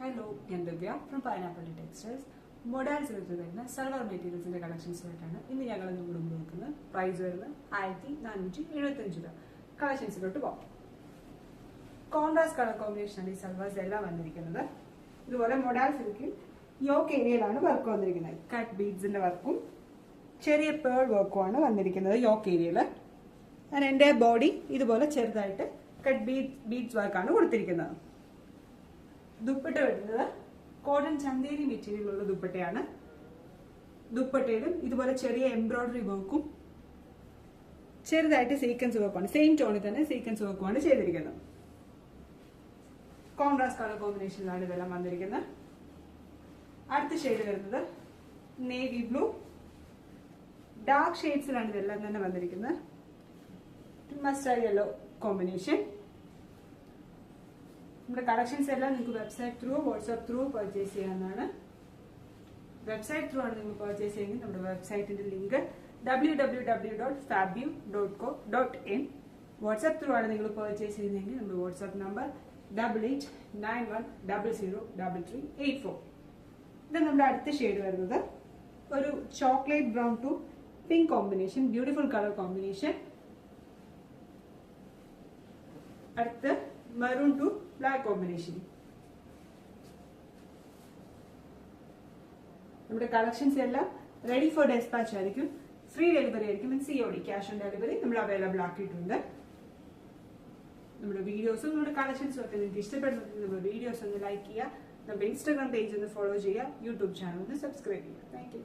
Hello, I'm Divya from Pineapple Textiles. Modal silk വരുന്ന salwar മെറ്റീരിയൽസിന്റെ collections ആയിട്ടാണ് ഇന്ന് ഞങ്ങൾ നിങ്ങളുടെ മുമ്പിൽ വെക്കുന്നത്. പ്രൈസ് വരുന്നത് 1475 രൂപ. കളക്ഷൻസിലോട്ട് പോകാം. കോൺട്രാസ്റ്റ് കളർ കോമ്പിനേഷൻ ആണ് ഈ സൽവാർസ് എല്ലാം വന്നിരിക്കുന്നത്. ഇതുപോലെ മോഡൽ സിൽക്കിൽ യോക്ക് ഏരിയയിലാണ് വർക്ക് വന്നിരിക്കുന്നത്. കട്ട് ബീഡ്സിന്റെ വർക്കും ചെറിയ പേൾ വർക്കും ആണ് വന്നിരിക്കുന്നത് യോക്ക് ഏരിയയിൽ. എന്റെ ബോഡി ഇതുപോലെ ചെറുതായിട്ട് കട്ട് ബീഡ്സ് വർക്കാണ് കൊടുത്തിരിക്കുന്നത്. ദുപ്പട്ട വരുന്നത് കോട്ടൺ ചന്തേരി മെറ്റീരിയൽ ഉള്ള ദുപ്പട്ടയാണ്. ദുപ്പട്ടയിലും ഇതുപോലെ ചെറിയ എംബ്രോയിഡറി വർക്കും ചെറുതായിട്ട് സീക്വൻസ് വർക്കുമാണ്. സെയിം ടോണിൽ തന്നെ സീക്വൻസ് വർക്കുമാണ് ചെയ്തിരിക്കുന്നത്. കോൺട്രാസ്റ്റ് കളർ കോമ്പിനേഷനിലാണ് ഇതെല്ലാം വന്നിരിക്കുന്നത്. അടുത്ത ഷെയ്ഡ് വരുന്നത് നേവി ബ്ലൂ. ഡാർക്ക് ഷെയ്ഡ്സിലാണ് ഇതെല്ലാം തന്നെ വന്നിരിക്കുന്നത്. Mustard yellow combination. നമ്മുടെ കളക്ഷൻസ് എല്ലാം നിങ്ങൾക്ക് website through WhatsApp through purchase ചെയ്യാവുന്നതാണ്. വെബ്സൈറ്റ് ത്രൂ ആണ് നിങ്ങൾ പർച്ചേസ് ചെയ്യുന്നത്. നമ്മുടെ വെബ്സൈറ്റിന്റെ ലിങ്ക് www.fabio.co.in. വാട്സ്ആപ്പ് ത്രൂ ആണ് നിങ്ങൾ പർച്ചേസ് ചെയ്യുന്നതെങ്കിൽ നമ്മുടെ വാട്സ്ആപ്പ് നമ്പർ 8891003384. ഇത് നമ്മുടെ അടുത്ത ഷെയ്ഡ് വരുന്നത് ഒരു chocolate brown to pink combination. Beautiful colour combination. അടുത്ത് മെറൂൺ ടു ബ്ലാക്ക് കോമ്പിനേഷൻ. നമ്മുടെ കളക്ഷൻസ് എല്ലാം റെഡി ഫോർ ഡെസ്പാച്ച് ആയിരിക്കും. ഫ്രീ ഡെലിവറി ആയിരിക്കും. COD ക്യാഷ് ഓൺ ഡെലിവറി നമ്മൾ അവൈലബിൾ ആക്കിയിട്ടുണ്ട്. നമ്മുടെ വീഡിയോസും നമ്മുടെ കളക്ഷൻസും ഒക്കെ നിങ്ങൾക്ക് ഇഷ്ടപ്പെടുന്നത് നമ്മുടെ വീഡിയോസ് ഒന്ന് ലൈക്ക് ചെയ്യുക. നമ്മുടെ ഇൻസ്റ്റാഗ്രാം പേജ് ഒന്ന് ഫോളോ ചെയ്യുക. യൂട്യൂബ് ചാനൽ ഒന്ന് സബ്സ്ക്രൈബ് ചെയ്യുക. Thank you.